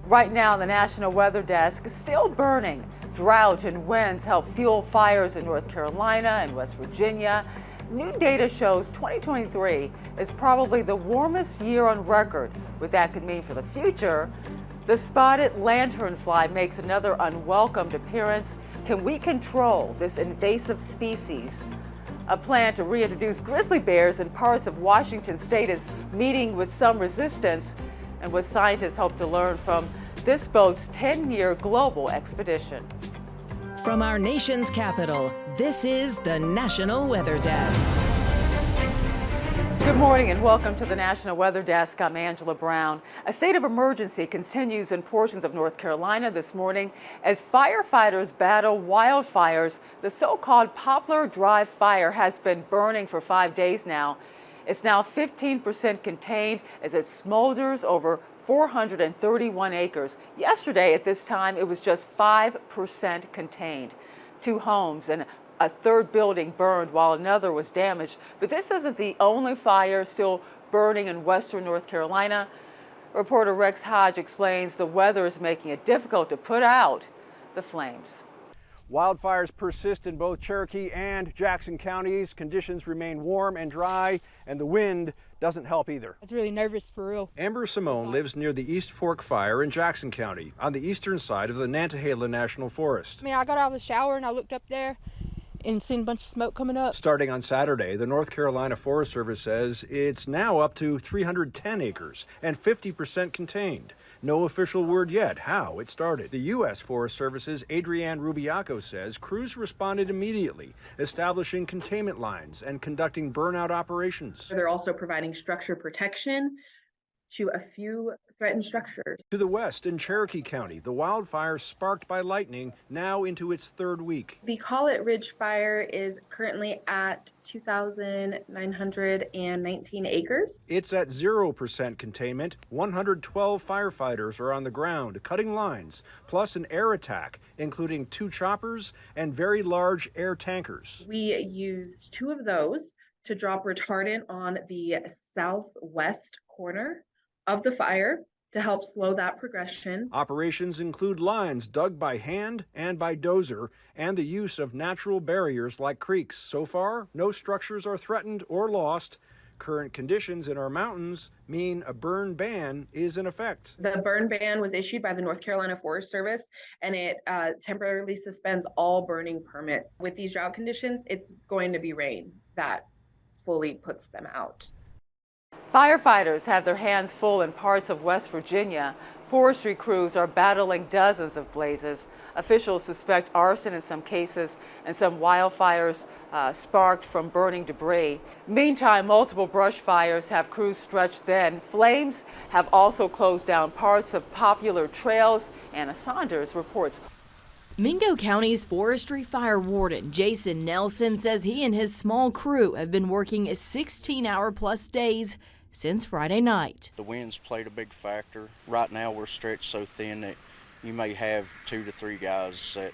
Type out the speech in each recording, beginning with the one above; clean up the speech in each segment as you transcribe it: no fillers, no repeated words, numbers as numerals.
Right now, the National Weather Desk is still burning. Drought and winds help fuel fires in North Carolina and West Virginia. New data shows 2023 is probably the warmest year on record. What that could mean for the future, the spotted lanternfly makes another unwelcomed appearance. Can we control this invasive species? A plan to reintroduce grizzly bears in parts of Washington state is meeting with some resistance, and what scientists hope to learn from this boat's 10-year global expedition. From our nation's capital, this is the National Weather Desk. Good morning and welcome to the National Weather Desk. I'm Angela Brown. A state of emergency continues in portions of North Carolina this morning as firefighters battle wildfires. The so-called Poplar Drive fire has been burning for 5 days now. It's now 15% contained as it smolders over 431 acres. Yesterday at this time, it was just 5% contained. 2 homes and a third building burned while another was damaged. But this isn't the only fire still burning in western North Carolina. Reporter Rex Hodge explains the weather is making it difficult to put out the flames. Wildfires persist in both Cherokee and Jackson counties. Conditions remain warm and dry, and the wind doesn't help either. I was really nervous for real. Amber Simone lives near the East Fork Fire in Jackson County, on the eastern side of the Nantahala National Forest. I got out of the shower and I looked up there and seen a bunch of smoke coming up. Starting on Saturday, the North Carolina Forest Service says it's now up to 310 acres and 50% contained. No official word yet how it started. The U.S. Forest Service's Adrienne Rubiaco says crews responded immediately, establishing containment lines and conducting burnout operations. They're also providing structure protection to a few threatened structures. To the west in Cherokee County, the wildfire sparked by lightning now into its 3rd week. The Collett Ridge fire is currently at 2,919 acres. It's at 0% containment. 112 firefighters are on the ground cutting lines, plus an air attack, including 2 choppers and very large air tankers. We used 2 of those to drop retardant on the southwest corner of the fire to help slow that progression. Operations include lines dug by hand and by dozer and the use of natural barriers like creeks. So far, no structures are threatened or lost. Current conditions in our mountains mean a burn ban is in effect. The burn ban was issued by the North Carolina Forest Service, and it temporarily suspends all burning permits. With these drought conditions, it's going to be rain that fully puts them out. Firefighters have their hands full in parts of West Virginia. Forestry crews are battling dozens of blazes. Officials suspect arson in some cases and some wildfires sparked from burning debris. Meantime, multiple brush fires have crews stretched thin. Flames have also closed down parts of popular trails. Anna Saunders reports. Mingo County's forestry fire warden, Jason Nelson, says he and his small crew have been working 16-hour-plus days since Friday night. The winds played a big factor. Right now we're stretched so thin that you may have 2 to 3 guys at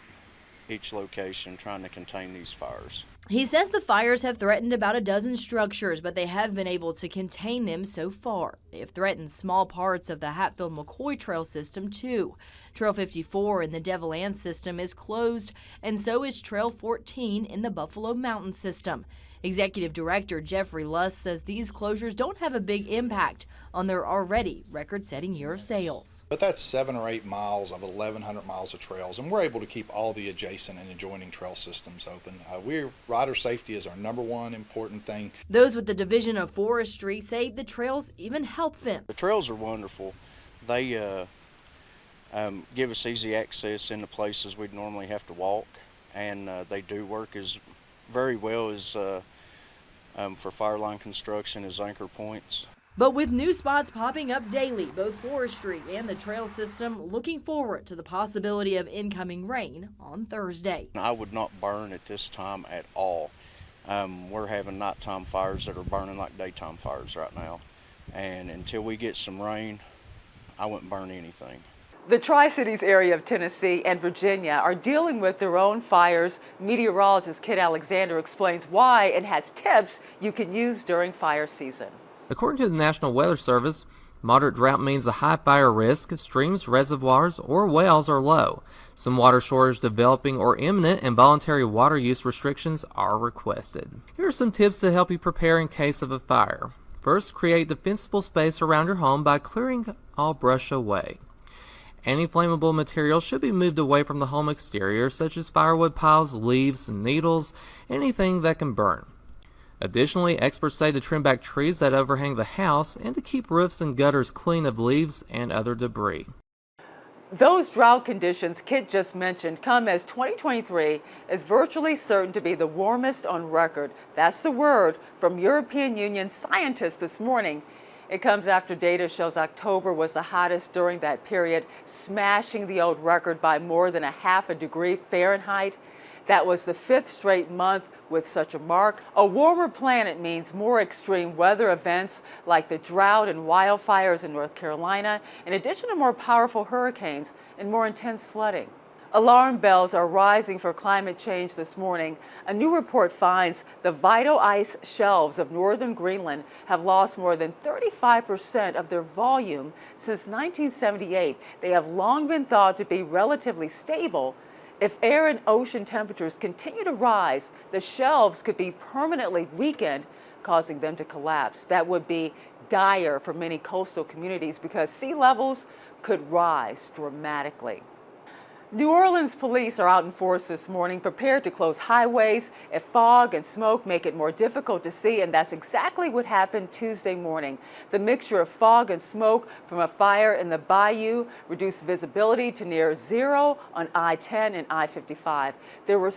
each location trying to contain these fires. He says the fires have threatened about a dozen structures, but they have been able to contain them so far. They have threatened small parts of the Hatfield-McCoy Trail system too. Trail 54 in the Devil Ann system is closed, and so is Trail 14 in the Buffalo Mountain system. Executive Director Jeffrey Luss says these closures don't have a big impact on their already record-setting year of sales. But that's 7 or 8 miles of 1,100 miles of trails, and we're able to keep all the adjacent and adjoining trail systems open. Rider safety is our #1 important thing. Those with the Division of Forestry say the trails even help them. The trails are wonderful. They give us easy access into places we'd normally have to walk, and they do work as very well as for fire line construction as anchor points. But with new spots popping up daily, both forestry and the trail system looking forward to the possibility of incoming rain on Thursday. I would not burn at this time at all. We're having nighttime fires that are burning like daytime fires right now. And until we get some rain, I wouldn't burn anything. The Tri-Cities area of Tennessee and Virginia are dealing with their own fires. Meteorologist Kit Alexander explains why and has tips you can use during fire season. According to the National Weather Service, Moderate drought means a high fire risk. Streams, reservoirs, or wells are low. Some water shortage developing or imminent, and voluntary water use restrictions are requested. Here are some tips to help you prepare in case of a fire. First, create defensible space around your home by clearing all brush away. Any flammable material should be moved away from the home exterior, such as firewood piles, leaves, needles, anything that can burn. Additionally, experts say to trim back trees that overhang the house and to keep roofs and gutters clean of leaves and other debris. Those drought conditions Kit just mentioned come as 2023 is virtually certain to be the warmest on record. That's the word from European Union scientists this morning. It comes after data shows October was the hottest during that period, smashing the old record by more than a half a degree Fahrenheit. That was the 5th straight month with such a mark. A warmer planet means more extreme weather events like the drought and wildfires in North Carolina, in addition to more powerful hurricanes and more intense flooding. Alarm bells are rising for climate change this morning. A new report finds the vital ice shelves of northern Greenland have lost more than 35% of their volume since 1978. They have long been thought to be relatively stable. If air and ocean temperatures continue to rise, the shelves could be permanently weakened, causing them to collapse. That would be dire for many coastal communities because sea levels could rise dramatically. New Orleans police are out in force this morning, prepared to close highways if fog and smoke make it more difficult to see, and that's exactly what happened Tuesday morning. The mixture of fog and smoke from a fire in the bayou reduced visibility to near zero on I-10 and I-55. There were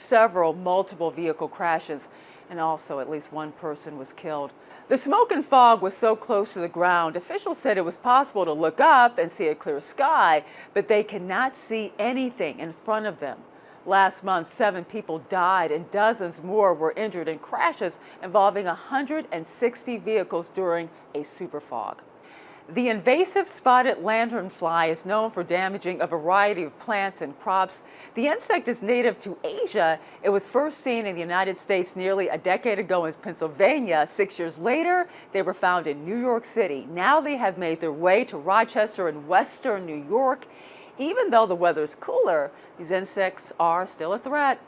multiple vehicle crashes, and also at least one person was killed. The smoke and fog was so close to the ground, officials said it was possible to look up and see a clear sky, but they cannot see anything in front of them. Last month, 7 people died and dozens more were injured in crashes involving 160 vehicles during a superfog. The invasive spotted lanternfly is known for damaging a variety of plants and crops. The insect is native to Asia. It was first seen in the United States nearly a decade ago in Pennsylvania. 6 years later, they were found in New York City. Now they have made their way to Rochester and western New York. Even though the weather is cooler, these insects are still a threat.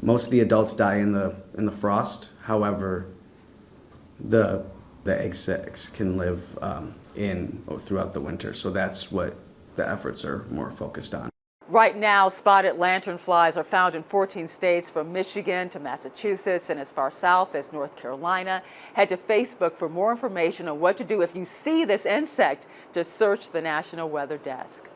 Most of the adults die in the frost. However, the egg sacs can live throughout the winter, so that's what the efforts are more focused on. Right now, spotted lanternflies are found in 14 states from Michigan to Massachusetts and as far south as North Carolina. Head to Facebook for more information on what to do if you see this insect. Just search the National Weather Desk.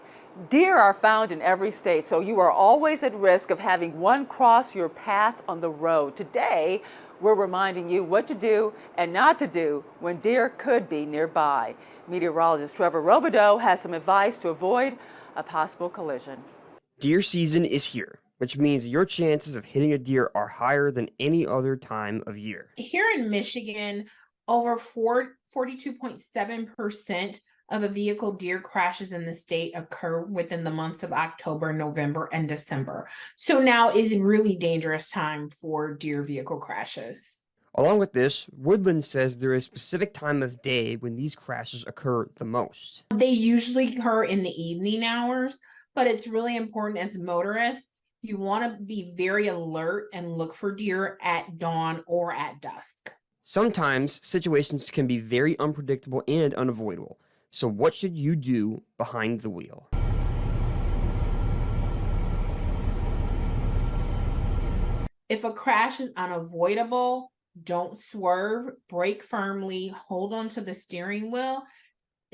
Deer are found in every state, so you are always at risk of having one cross your path on the road. Today, we're reminding you what to do and not to do when deer could be nearby. Meteorologist Trevor Robideau has some advice to avoid a possible collision. Deer season is here, which means your chances of hitting a deer are higher than any other time of year. Here in Michigan, over 42.7% of the vehicle deer crashes in the state occur within the months of October, November, and December. So now is a really dangerous time for deer vehicle crashes. Along with this, Woodland says there is a specific time of day when these crashes occur the most. They usually occur in the evening hours, but it's really important as motorists, you want to be very alert and look for deer at dawn or at dusk. Sometimes situations can be very unpredictable and unavoidable. So what should you do behind the wheel? If a crash is unavoidable, don't swerve, brake firmly, hold onto the steering wheel,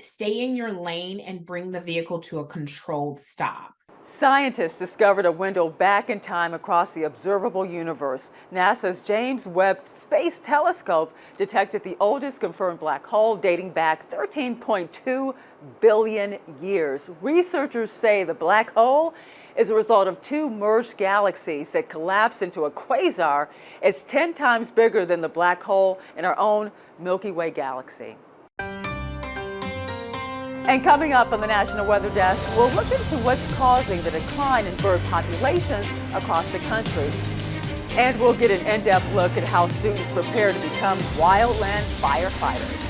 stay in your lane, and bring the vehicle to a controlled stop. Scientists discovered a window back in time across the observable universe. NASA's James Webb Space Telescope detected the oldest confirmed black hole dating back 13.2 billion years. Researchers say the black hole is a result of 2 merged galaxies that collapsed into a quasar. It's 10 times bigger than the black hole in our own Milky Way galaxy. And coming up on the National Weather Desk, we'll look into what's causing the decline in bird populations across the country. And we'll get an in-depth look at how students prepare to become wildland firefighters.